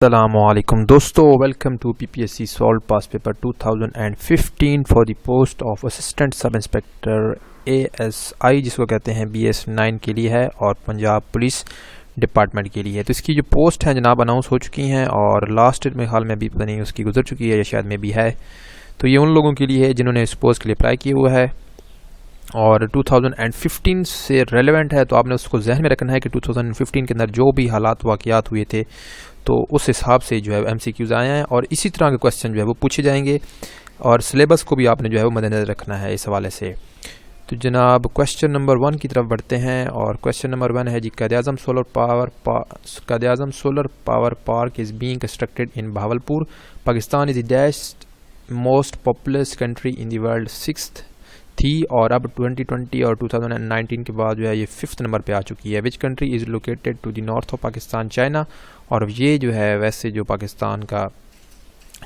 Assalamualaikum दोस्तों, welcome to PPSC solve past paper 2015 for the post of assistant sub inspector ASI जिसको कहते हैं BS9 के लिए है और पंजाब पुलिस डिपार्टमेंट के लिए है। तो इसकी जो पोस्ट है जनाब अनाउंस हो चुकी हैं और लास्ट में हाल में भी पता नहीं उसकी गुजर चुकी है या शायद में भी है। तो ये उन लोगों के लिए है जिन्होंने इस पोस्ट के लिए अप्लाई किया हुआ है और 2015 से रेलेवेंट है। तो आपने उसको जहन में रखना है कि 2015 के अंदर जो भी हालात वाक़यात हुए थे तो उस हिसाब से जो है MCQs आए हैं और इसी तरह के क्वेश्चन जो है वो पूछे जाएंगे और सिलेबस को भी आपने जो है वो मद्देनज़र रखना है इस हवाले से। तो जनाब क्वेश्चन नंबर 1 की तरफ बढ़ते हैं और क्वेश्चन नंबर 1 है जी, Quaid-e-Azam solar power park is being constructed in Bahawalpur. Pakistan is the dash most populous country in the world 6th थी और अब 2020 और 2019 के बाद जो है ये 5th नंबर पे आ चुकी है। Which country is located to the north of Pakistan China. और ये जो है वैसे जो पाकिस्तान का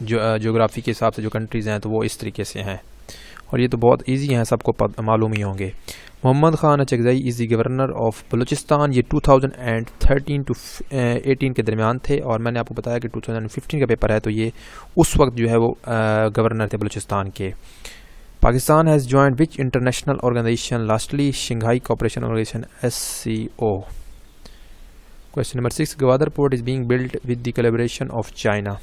जो जोग्राफ़ी के हिसाब से जो कंट्रीज़ हैं तो वो इस तरीके से हैं और ये तो बहुत इजी हैं, सबको मालूम ही होंगे। Mohammad Khan Achakzai is the governor of Balochistan. ये 2013 to 18 के दरमियान थे और मैंने आपको बताया कि 2015 का पेपर है तो ये उस वक्त जो है वो गवर्नर थे बलूचिस्तान के। Pakistan has joined which international organization lastly Shanghai cooperation organization SCO। Question number 6, Gwadar port is being built with the collaboration of China.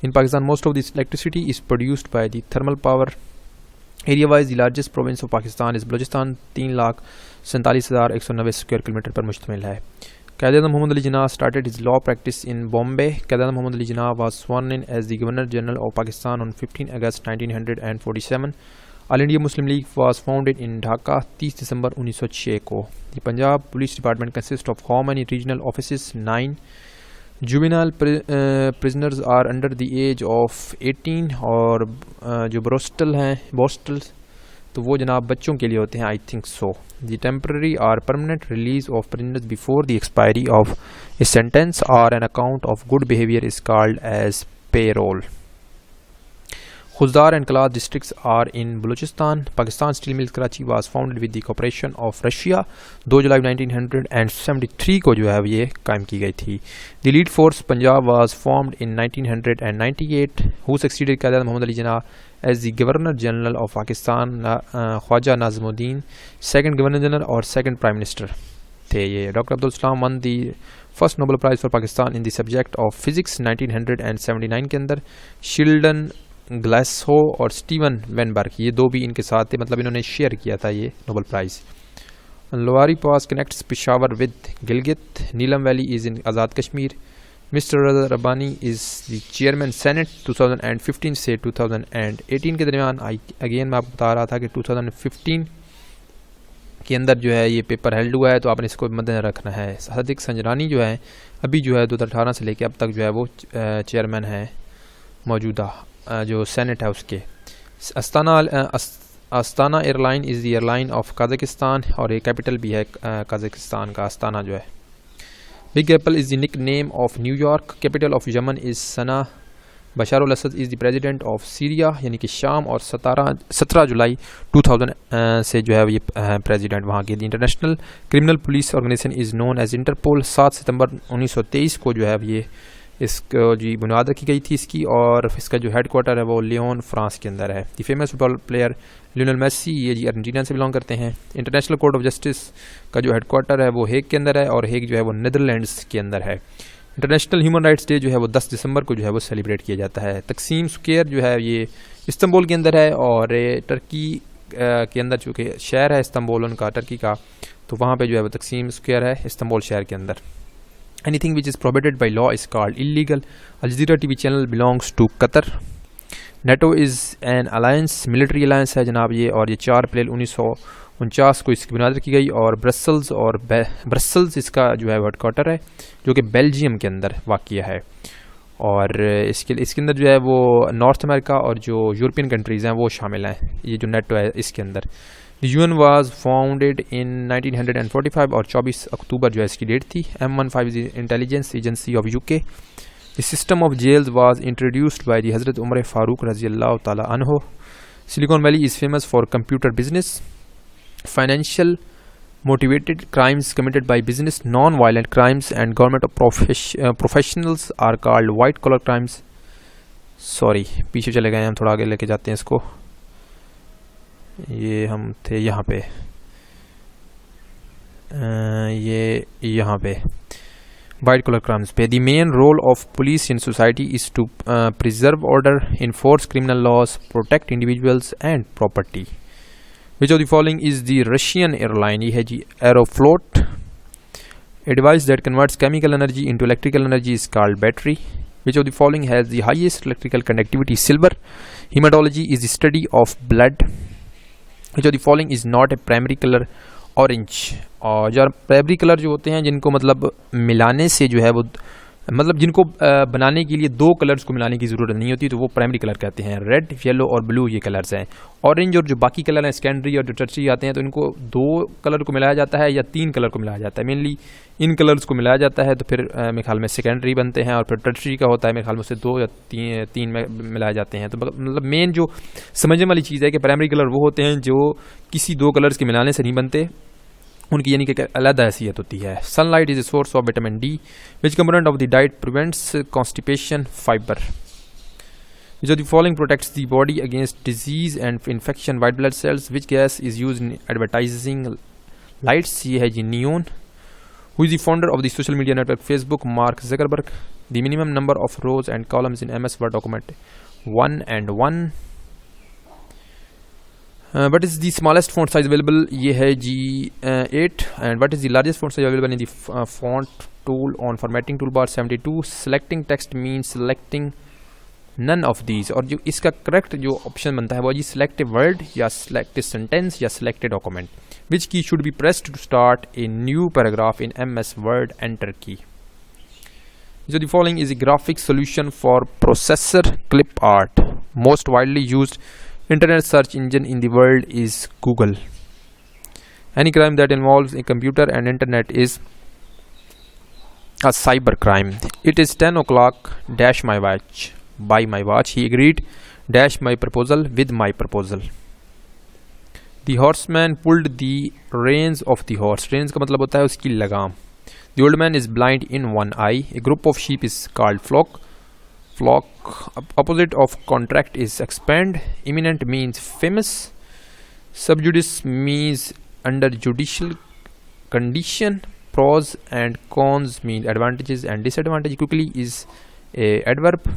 In Pakistan, most of this electricity is produced by the thermal power. Area-wise, the largest province of Pakistan is Balochistan, 3,47,190 square kilometer पर मुश्तमिल है। Qaid-e-Azam Muhammad Ali Jinnah started his law practice in Bombay. Qaid-e-Azam Muhammad Ali Jinnah was sworn in as the Governor General of Pakistan on 15 August 1947. All India Muslim League was founded in Dhaka 30 दिसंबर 1906 को। The Punjab police department consist of how many regional offices 9। Juvenile prisoners are under the age of 18 और जो बोस्टल्स तो वो जनाब बच्चों के लिए होते हैं, I think so. The temporary or permanent release of prisoners before the expiry of a sentence or on account of good behaviour is called as parole. Khuzar and Kalat districts are in Balochistan. Pakistan Steel Mills Karachi was founded with the cooperation of Russia 2 जुलाई 1973 को जो है ये कायम की गई थी। The lead force Punjab was formed in 1998 who succeeded Qaid Muhammad Ali Jinnah as the Governor General of Pakistan Khwaja Nazimuddin, second Governor General और second Prime Minister थे ये। Dr. Abdul Salam won the first Nobel Prize for Pakistan in the subject of physics 1979 के अंदर। शिल्डन ग्लासो और Steven Weinberg ये दो भी इनके साथ थे, मतलब इन्होंने शेयर किया था ये Nobel prize. Lowari pass connects Peshawar with Gilgit. Neelum valley is in Azad Kashmir. Mister Raza Rabbani is the chairman senate 2015 से 2018 के दरमियान। अगेन मैं आपको बता रहा था कि 2015 के अंदर जो है ये पेपर हेल्ड हुआ है तो आपने इसको मद्देनजर रखना है। सदिक संजरानी जो है अभी जो है 2018 से लेकर अब तक जो है वो चेयरमैन है मौजूदा जो सेनेट है उसके। Astana airline is the airline of Kazakhstan और ये कैपिटल भी है कजाकिस्तान का अस्ताना जो है। Big apple is the nickname of New York. Capital of Yemen is Sana. Bashar al Assad is the president of Syria यानी कि शाम और 17 जुलाई 2000 से जो है ये प्रेसिडेंट वहाँ के। International criminal police organization is known as Interpol. 7 सितंबर 1923 को जो है ये इसको जी बुनियाद रखी गई थी इसकी और इसका जो हेडक्वार्टर है वो लियोन फ्रांस के अंदर है। The famous football player Lionel Messi ये जी अर्जेंटीना से बिलोंग करते हैं। इंटरनेशनल कोर्ट ऑफ जस्टिस का जो हेडक्वार्टर है वो हेग के अंदर है और हेग जो है वो नीदरलैंड्स के अंदर है। इंटरनेशनल ह्यूमन राइट्स डे जो है वो 10 दिसंबर को जो है वो सेलिब्रेट किया जाता है। तकसीम स्क्वायर जो है ये इस्तांबुल के अंदर है और टर्की के अंदर चूँकि शहर है इस्तांबुल उनका टर्की का तो वहाँ पर जो है वो तकसीम स्क्वायर है इस्तांबुल शहर के अंदर। Anything which is prohibited by law is called illegal. Al Jazeera TV channel belongs to Qatar. NATO is an alliance, military alliance है जनाब ये और ये 4 अप्रैल 1949 को इसकी बुनियाद रखी गई और ब्रसल्स इसका जो है हेडक्वार्टर है जो कि बेल्जियम के अंदर वाक़िया है और इसके अंदर जो है वो नॉर्थ अमेरिका और जो यूरोपियन कंट्रीज़ हैं वो शामिल हैं ये जो नेटो है इसके अंदर। The UN was founded in 1945 और 24 अक्टूबर जो है इसकी डेट थी। M15 intelligence agency of UK। The system of jails was introduced by the Hazrat Umar Farooq रज़ी अल्लाह ताला अन्हो। Silicon valley is famous for computer business. Financial Motivated crimes committed by business, non-violent crimes and government professionals are called white collar crimes. Sorry पीछे चले गए हम, थोड़ा आगे लेके जाते हैं इसको. ये हम थे यहाँ पे, ये यहाँ पे white collar crimes पे. The main role of police in society is to preserve order, enforce criminal laws, protect individuals and property. Which of the following is the Russian airline? ये है जी Aeroflot. A device that converts chemical energy into electrical energy is called battery. Which of the following has the highest electrical conductivity? Silver. Hematology is the study of blood. Which of the following is not a primary color? Orange. और जो primary colour जो होते हैं जिनको मतलब मिलाने से जो है वो मतलब जिनको बनाने के लिए दो कलर्स को मिलाने की ज़रूरत नहीं होती तो वो प्राइमरी कलर कहते हैं. रेड, येलो और ब्लू ये कलर्स हैं. ऑरेंज और जो बाकी कलर हैं सेकेंडरी और जो टर्शरी आते हैं तो इनको दो कलर को मिलाया जाता है या तीन कलर को मिलाया जाता है. मेनली इन कलर्स को मिलाया जाता है तो फिर मेरे ख्याल में सेकेंडरी बनते हैं, और फिर टर्शरी का होता है मेरे ख्याल में उससे दो या तीन में मिलाए जाते हैं. तो मतलब मेन जो समझने वाली चीज़ है कि प्राइमरी कलर वो होते हैं जो किसी दो कलर्स के मिलाने से नहीं बनते, उनकी यानी कि अलग हैसियत होती है. Sunlight is a source of vitamin D. Which component of the diet prevents constipation? Fibre. Which of the following protects the body against disease and infection? White blood cells. Which gas is used in advertising lights? ये है जी neon. Who is the founder of the social media network Facebook? Mark Zuckerberg. The minimum number of rows and columns in MS word document? 1 and 1. What is the smallest font size available? ये है जी 8. And what is the largest font size available in the font tool on formatting toolbar? 72. Selecting text means selecting none of these. और जो इसका correct जो option बनता है वो जी select a word या select a sentence या select a document. Which key should be pressed to start a new paragraph in MS Word? Enter key. So the following is a graphic solution for processor clip art. Most widely used internet search engine in the world is Google. Any crime that involves a computer and internet is a cyber crime. It is 10 o'clock. Dash my watch. Buy my watch. He agreed. Dash my proposal with my proposal. The horseman pulled the reins of the horse. Reins का मतलब होता है उसकी लगाम. The old man is blind in one eye. A group of sheep is called flock. Flock. Opposite of contract is expand. Imminent means famous. Sub judice means under judicial condition. Pros and cons mean advantages and disadvantages. Quickly is a adverb.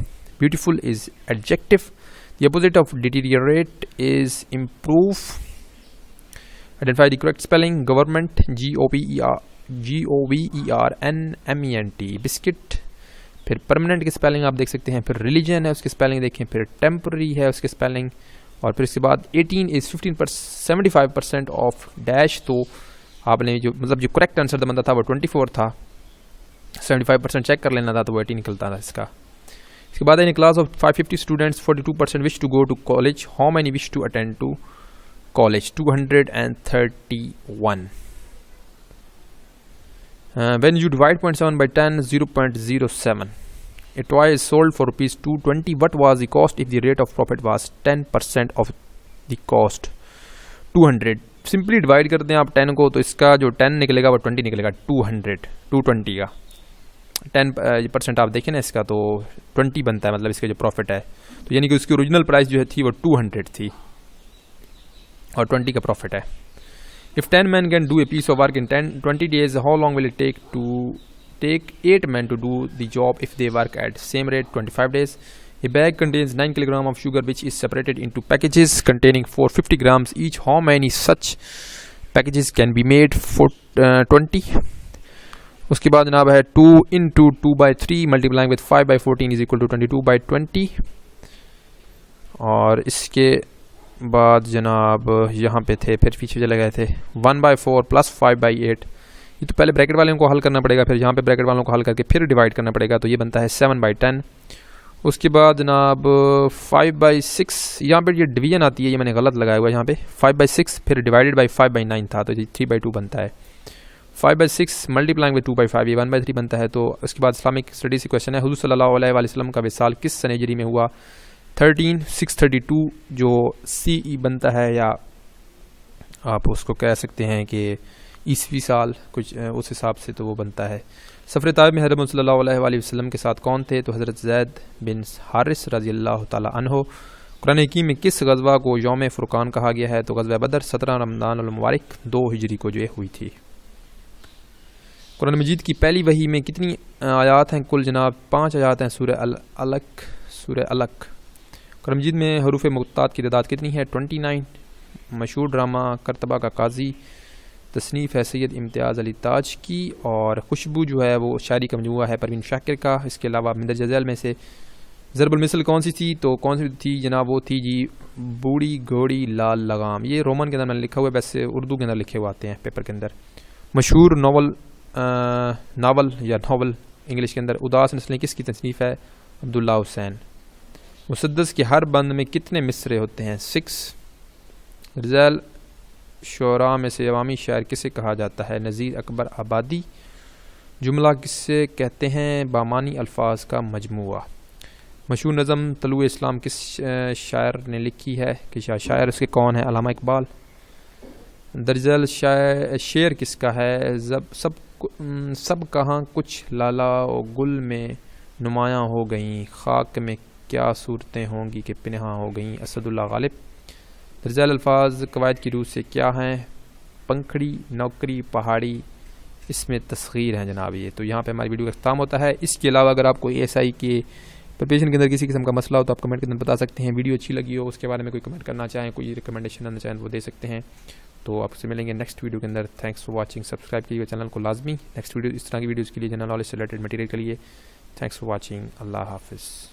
Beautiful is adjective. The opposite of deteriorate is improve. Identify the correct spelling. Government. G-O-V-E-R-N-M-E-N-T. Biscuit. फिर permanent की spelling आप देख सकते हैं, फिर religion है उसकी spelling देखें, फिर टेम्पररी है उसकी स्पेलिंग, और फिर इसके बाद 18 इज 75% ऑफ डैश. तो आपने जो मतलब जो करेक्ट आंसर बनता था वो 24 था, 75% चेक कर लेना था तो वो 18 निकलता था इसका. इसके बाद in class of 550 students 42% wish to go to college. How many wish to attend to college? 231. When you divide 0.7 by 10, 0.07. A toy is sold for rupees 220. What was the cost if the rate of profit was 10% of the cost? 200. Simply divide करते हैं आप 10 को तो इसका जो 10 निकलेगा वो 20 निकलेगा. 220 का 10% आप देखें ना इसका तो 20 बनता है, मतलब इसका जो प्रॉफिट है तो यानी कि उसकी ओरिजिनल प्राइस जो है थी वो 200 थी और 20 का प्रॉफिट है. If 10 men can do a piece of work in 20 days, how long will it take 8 men to do the job if they work at same rate 25 days? A bag contains 9 kg of sugar which is separated into packages containing 450 grams each. How many such packages can be made? for 20. उसके बाद जनाब है 2 into 2 by 3 multiplying with 5 by 14 is equal to 22 by 20. और इसके बाद जनाब यहाँ पे थे, फिर पीछे चले गए थे. 1 by 4 plus 5 by 8. ये तो पहले ब्रैकेट वालों को हल करना पड़ेगा, फिर यहाँ पे ब्रैकेट वालों को हल करके फिर डिवाइड करना पड़ेगा, तो ये बनता है 7 by 10. उसके बाद जनाब 5 by 6, यहाँ पे ये डिवीजन आती है, ये मैंने गलत लगाया हुआ है यहाँ पे. 5 by 6 फिर डिवाइडेड बाई 5 by 9 था तो ये 3 by 2 बनता है. 5 by 6 मल्टीप्लाइंग विद 2 by 5 ये 1 by 3 बनता है. तो उसके बाद इस्लामिक स्टडीज की क्वेश्चन है, हुज़ूर सल्लल्लाहु अलैहि वसल्लम का विसाल किस सन हिजरी में हुआ? 13,632 जो CE बनता है, या आप उसको कह सकते हैं कि ईसवी साल कुछ उस हिसाब से तो वो बनता है। सफ़र ताइब में हज़रत सल्लल्लाहु अलैहि वसल्लम के साथ कौन थे? तो हज़रत ज़ैद बिन हारिस रज़ी अल्लाह ताला अन्हो। कुरान हकीम में किस गज़वा को यौम फ़ुरक़ान कहा गया है? तो गज़वा बदर 17 रमज़ान अल मुबारक 2 हिजरी को जो है हुई थी। कुरान मजीद की पहली वही में कितनी आयात हैं? कुल जनाब 5 आयात हैं सूरह अलक। कुरान मजीद में हरूफ मुक़त्तात की तादाद कितनी है? 29। मशहूर ड्रामा करतबा का काजी तसनीफ़ है सैयद इम्तियाज़ अली ताज की, और खुशबू जो है वो शायरी का मजमूआ है परवीन शाकिर का। इसके अलावा मंदरजा ज़ैल में से ज़रबुल मिसल कौन सी थी? तो कौन सी थी जनाब? वो थी जी बूढ़ी घोड़ी लाल लगाम। ये रोमन के अंदर मैंने लिखा हुआ है, वैसे उर्दू के अंदर लिखे हुए आते हैं पेपर के अंदर। मशहूर नावल या नावल इंग्लिश के अंदर उदास नस्लें किसकी तसनीफ़ है? अब्दुल्ला हुसैन। मुसद्दस के हर बंद में कितने मिसरे होते हैं? 6। रिज़ाल शोरा में से अवामी शायर किसे कहा जाता है? नज़ीर अकबर आबादी। जुमला किससे कहते हैं? बामानी अल्फाज का मजमूआ। मशहूर नज़म तलुए इस्लाम किस शायर ने लिखी है? कि शायर उसके कौन है? अल्लामा इकबाल। दरअसल शेर किसका है? सब कहाँ कुछ लाला और गुल में नुमायाँ हो गईं, खाक में क्या सूरतें होंगी कि पिनहा हो गईं। असदुल्ला गालिब। दरअसल अल्फाज कवायद की रूह से क्या हैं? पंखड़ी, नौकरी, पहाड़ी, इसमें तस्खीर हैं जनाब। ये तो यहाँ पे हमारी वीडियो का ख़त्म होता है। इसके अलावा अगर आपको ASI के प्रिपरेशन के अंदर किसी किस्म का मसला हो तो आप कमेंट के अंदर बता सकते हैं। वीडियो अच्छी लगी हो उसके बारे में कोई कमेंट करना चाहें, कोई रिकमेंडेशन देना चाहें वो दे सकते हैं। तो आपसे मिलेंगे नेक्स्ट वीडियो के अंदर। Thanks for watching. सब्सक्राइब कीजिए चैनल को लाजमी। नेक्स्ट वीडियो इस तरह की वीडियोज़ के लिए जनरल नॉलेज से रिलेटेड मटीरियल के लिए। Thanks for watching. अल्लाह हाफिज़।